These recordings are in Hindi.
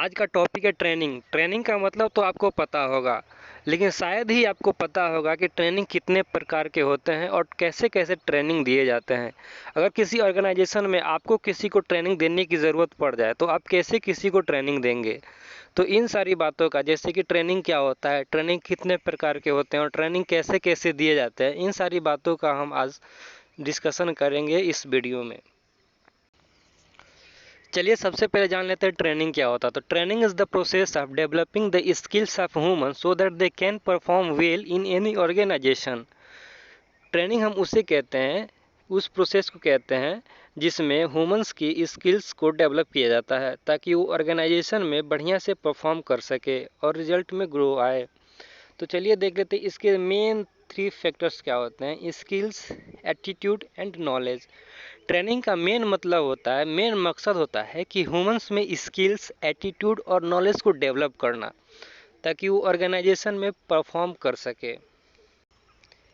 आज का टॉपिक है ट्रेनिंग। ट्रेनिंग का मतलब तो आपको पता होगा, लेकिन शायद ही आपको पता होगा कि ट्रेनिंग कितने प्रकार के होते हैं और कैसे कैसे ट्रेनिंग दिए जाते हैं। अगर किसी ऑर्गेनाइजेशन में आपको किसी को ट्रेनिंग देने की ज़रूरत पड़ जाए तो आप कैसे किसी को ट्रेनिंग देंगे। तो इन सारी बातों का, जैसे कि ट्रेनिंग क्या होता है, ट्रेनिंग कितने प्रकार के होते हैं और ट्रेनिंग कैसे कैसे दिए जाते हैं, इन सारी बातों का हम आज डिस्कशन करेंगे इस वीडियो में। चलिए सबसे पहले जान लेते हैं ट्रेनिंग क्या होता है। तो training is the process of developing the skills of human so that they can perform well in any organisation. Training हम उसे कहते हैं, उस प्रोसेस को कहते हैं जिसमें ह्यूमंस की स्किल्स को डेवलप किया जाता है ताकि वो ऑर्गेनाइजेशन में बढ़िया से परफॉर्म कर सके और रिजल्ट में ग्रो आए। तो चलिए देख लेते हैं इसके मेन 3 फैक्टर्स क्या होते हैं: skills, attitude and knowledge. Training का मेन मतलब होता है, मेन मकसद होता है कि ह्यूमंस में स्किल्स, एटीट्यूड और नॉलेज को डेवलप करना ताकि वो ऑर्गेनाइजेशन में परफॉर्म कर सके।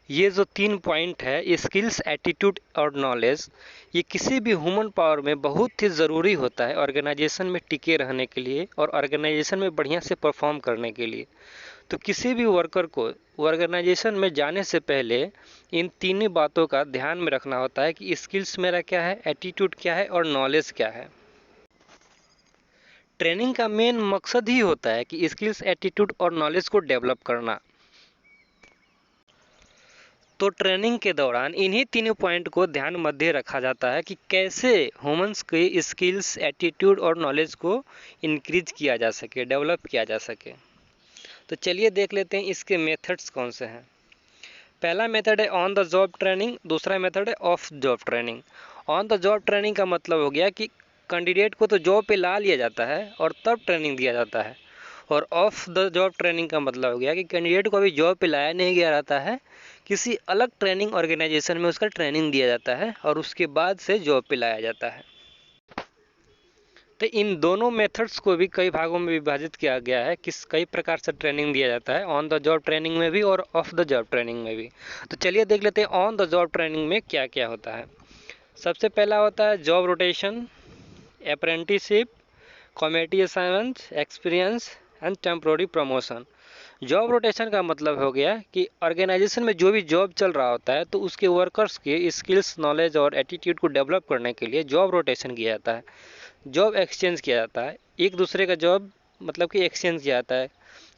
ये जो 3 पॉइंट है, स्किल्स, एटीट्यूड और नॉलेज, ये किसी भी ह्यूमन पावर में बहुत ही ज़रूरी होता है ऑर्गेनाइजेशन में टिके रहने के लिए और ऑर्गेनाइजेशन में बढ़िया से परफॉर्म करने के लिए। तो किसी भी वर्कर को ऑर्गेनाइजेशन में जाने से पहले इन तीनों बातों का ध्यान में रखना होता है कि स्किल्स मेरा क्या है, एटीट्यूड क्या है और नॉलेज क्या है। ट्रेनिंग का मेन मकसद ही होता है कि स्किल्स, एटीट्यूड और नॉलेज को डेवलप करना। तो ट्रेनिंग के दौरान इन्हीं तीनों पॉइंट को ध्यान मध्य रखा जाता है कि कैसे ह्यूमंस के स्किल्स, एटीट्यूड और नॉलेज को इंक्रीज किया जा सके, डेवलप किया जा सके। तो चलिए देख लेते हैं इसके मेथड्स कौन से हैं। पहला मेथड है ऑन द जॉब ट्रेनिंग, दूसरा मेथड है of job training. On the job training का मतलब हो गया कि कैंडिडेट को तो जॉब पे ला लिया जाता है और तब ट्रेनिंग दिया जाता है। और ऑफ द जॉब ट्रेनिंग का मतलब हो गया कि कैंडिडेट को अभी जॉब पे लाया नहीं गया रहता है, किसी अलग ट्रेनिंग ऑर्गेनाइजेशन में उसका ट्रेनिंग दिया जाता है और उसके बाद से जॉब पे लाया जाता है। तो इन दोनों मेथड्स को भी कई भागों में विभाजित किया गया है, किस कई प्रकार से ट्रेनिंग दिया जाता है, ऑन द जॉब ट्रेनिंग में भी और ऑफ द जॉब ट्रेनिंग में भी। तो चलिए देख लेते हैं ऑन द जॉब ट्रेनिंग में क्या क्या होता है। सबसे पहला होता है job rotation, apprenticeship, comedy assignment, experience and temporary promotion. Job rotation का मतलब हो गया कि ऑर्गेनाइजेशन में जो भी जॉब चल रहा होता है तो उसके वर्कर्स के स्किल्स, नॉलेज और एटीट्यूड को डेवलप करने के लिए जॉब रोटेशन किया जाता है, जॉब एक्सचेंज किया जाता है। एक दूसरे का जॉब मतलब कि एक्सचेंज किया जाता है।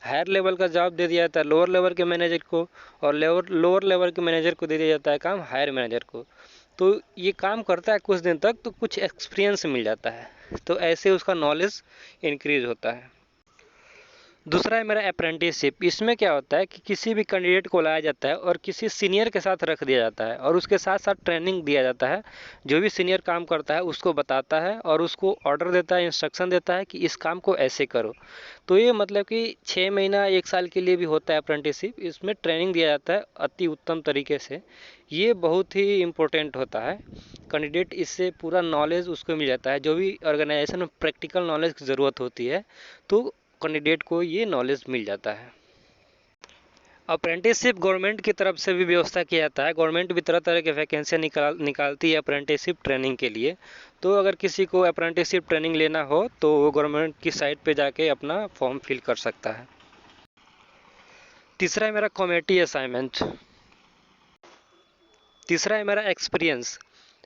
हायर लेवल का जॉब दे दिया जाता है लोअर लेवल के मैनेजर को और लोअर लेवल के मैनेजर को दे दिया जाता है काम हायर मैनेजर को। तो ये काम करता है कुछ दिन तक तो कुछ एक्सपीरियंस मिल जाता है, तो ऐसे उसका नॉलेज इंक्रीज होता है। दूसरा है मेरा अप्रेंटिसशिप। इसमें क्या होता है कि किसी भी कैंडिडेट को लाया जाता है और किसी सीनियर के साथ रख दिया जाता है और उसके साथ साथ ट्रेनिंग दिया जाता है। जो भी सीनियर काम करता है उसको बताता है और उसको ऑर्डर देता है, इंस्ट्रक्शन देता है कि इस काम को ऐसे करो। तो ये मतलब कि 6 महीना 1 साल के लिए भी होता है अप्रेंटिसशिप। इसमें ट्रेनिंग दिया जाता है अति उत्तम तरीके से। ये बहुत ही इम्पोर्टेंट होता है। कैंडिडेट इससे पूरा नॉलेज उसको मिल जाता है, जो भी ऑर्गेनाइजेशन में प्रैक्टिकल नॉलेज की ज़रूरत होती है तो कैंडिडेट को ये नॉलेज मिल जाता है। अप्रेंटिसशिप गवर्नमेंट की तरफ से भी व्यवस्था किया जाता है। गवर्नमेंट भी तरह तरह के वैकेंसी निकालती है अप्रेंटिसशिप ट्रेनिंग के लिए। तो अगर किसी को अप्रेंटिसशिप ट्रेनिंग लेना हो तो वो गवर्नमेंट की साइट पे जाके अपना फॉर्म फिल कर सकता है। तीसरा है मेरा कॉमेडी असाइनमेंट। तीसरा है मेरा एक्सपीरियंस।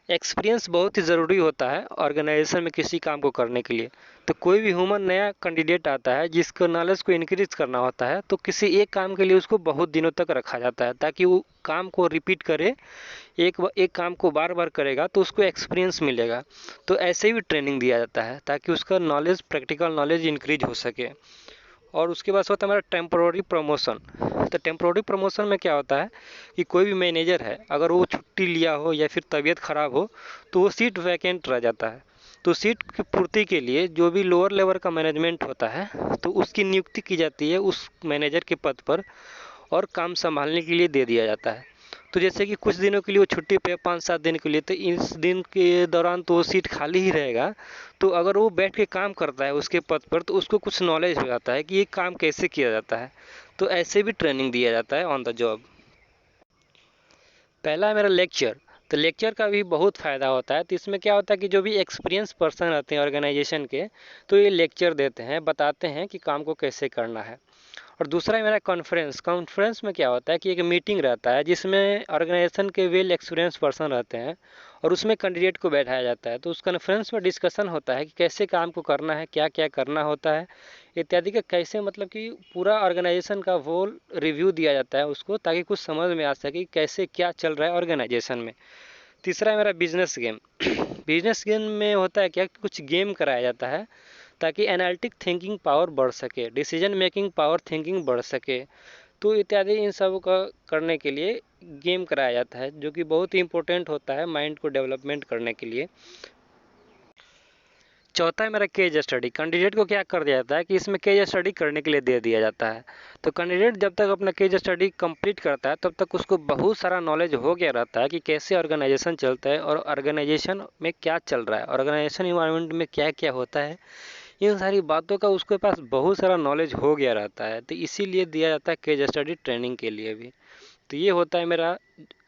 एक्सपीरियंस बहुत ही ज़रूरी होता है ऑर्गेनाइजेशन में किसी काम को करने के लिए। तो कोई भी ह्यूमन नया कैंडिडेट आता है जिसको नॉलेज को इंक्रीज करना होता है तो किसी एक काम के लिए उसको बहुत दिनों तक रखा जाता है ताकि वो काम को रिपीट करे। एक काम को बार बार करेगा तो उसको एक्सपीरियंस मिलेगा। तो ऐसे भी ट्रेनिंग दिया जाता है ताकि उसका नॉलेज, प्रैक्टिकल नॉलेज इंक्रीज हो सके। और उसके बाद होता है हमारा टेम्पोररी प्रमोशन। तो टेम्पोररी प्रमोशन में क्या होता है कि कोई भी मैनेजर है अगर वो छुट्टी लिया हो या फिर तबीयत ख़राब हो तो वो सीट वैकेंट रह जाता है। तो सीट की पूर्ति के लिए जो भी लोअर लेवल का मैनेजमेंट होता है तो उसकी नियुक्ति की जाती है उस मैनेजर के पद पर और काम संभालने के लिए दे दिया जाता है। तो जैसे कि कुछ दिनों के लिए वो छुट्टी पे 5-7 दिन के लिए, तो इस दिन के दौरान तो वो सीट खाली ही रहेगा। तो अगर वो बैठ के काम करता है उसके पद पर तो उसको कुछ नॉलेज हो जाता है कि ये काम कैसे किया जाता है। तो ऐसे भी ट्रेनिंग दिया जाता है ऑन द जॉब। पहला है मेरा लेक्चर। तो लेक्चर का भी बहुत फ़ायदा होता है। तो इसमें क्या होता है कि जो भी एक्सपीरियंस पर्सन रहते हैं ऑर्गेनाइजेशन के, तो ये लेक्चर देते हैं, बताते हैं कि काम को कैसे करना है। और दूसरा है मेरा कॉन्फ्रेंस। कॉन्फ्रेंस में क्या होता है कि एक मीटिंग रहता है जिसमें ऑर्गेनाइजेशन के वेल एक्सपीरियंस पर्सन रहते हैं और उसमें कैंडिडेट को बैठाया जाता है। तो उस कॉन्फ्रेंस में डिस्कशन होता है कि कैसे काम को करना है, क्या क्या करना होता है इत्यादि का, कैसे मतलब कि पूरा ऑर्गेनाइजेशन का होल रिव्यू दिया जाता है उसको, ताकि कुछ समझ में आ सके कि कैसे क्या चल रहा है ऑर्गेनाइजेशन में। तीसरा है मेरा बिजनेस गेम। बिजनेस गेम में होता है क्या, कुछ गेम कराया जाता है ताकि एनालिटिक थिंकिंग पावर बढ़ सके, डिसीजन मेकिंग पावर थिंकिंग बढ़ सके। तो इत्यादि इन सब का करने के लिए गेम कराया जाता है, जो कि बहुत ही इंपॉर्टेंट होता है माइंड को डेवलपमेंट करने के लिए। चौथा है मेरा केस स्टडी। कैंडिडेट को क्या कर दिया जाता है कि इसमें केस स्टडी करने के लिए दे दिया जाता है। तो कैंडिडेट जब तक अपना केस स्टडी कंप्लीट करता है तब तक उसको बहुत सारा नॉलेज हो गया रहता है कि कैसे ऑर्गेनाइजेशन चलता है और ऑर्गेनाइजेशन में क्या चल रहा है, ऑर्गेनाइजेशन इन्वायरमेंट में क्या क्या होता है। इन सारी बातों का उसके पास बहुत सारा नॉलेज हो गया रहता है। तो इसीलिए दिया जाता है केस स्टडी ट्रेनिंग के लिए भी। तो ये होता है मेरा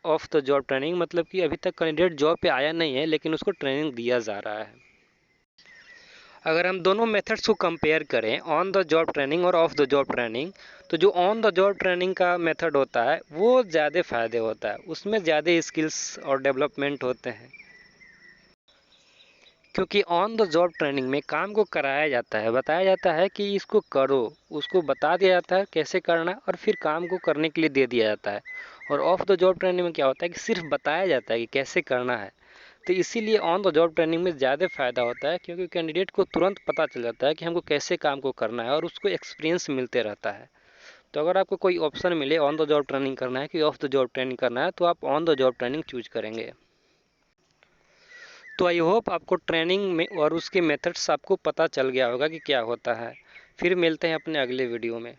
ऑफ द जॉब ट्रेनिंग, मतलब कि अभी तक कैंडिडेट जॉब पे आया नहीं है लेकिन उसको ट्रेनिंग दिया जा रहा है। अगर हम दोनों मेथड्स को कंपेयर करें, ऑन द जॉब ट्रेनिंग और ऑफ द जॉब ट्रेनिंग, तो जो ऑन द जॉब ट्रेनिंग का मेथड होता है वो ज़्यादा फ़ायदे होता है, उसमें ज़्यादा स्किल्स और डेवलपमेंट होते हैं। क्योंकि ऑन द जॉब ट्रेनिंग में काम को कराया जाता है, बताया जाता है कि इसको करो, उसको बता दिया जाता है कैसे करना है और फिर काम को करने के लिए दे दिया जाता है। और ऑफ द जॉब ट्रेनिंग में क्या होता है कि सिर्फ बताया जाता है कि कैसे करना है। तो इसीलिए ऑन द जॉब ट्रेनिंग में ज़्यादा फ़ायदा होता है, क्योंकि कैंडिडेट को तुरंत पता चल जाता है कि हमको कैसे काम को करना है और उसको एक्सपीरियंस मिलते रहता है। तो अगर आपको कोई ऑप्शन मिले ऑन द जॉब ट्रेनिंग करना है कि ऑफ द जॉब ट्रेनिंग करना है, तो आप on the job training choose करेंगे। तो आई होप आपको ट्रेनिंग में और उसके मेथड्स आपको पता चल गया होगा कि क्या होता है। फिर मिलते हैं अपने अगले वीडियो में।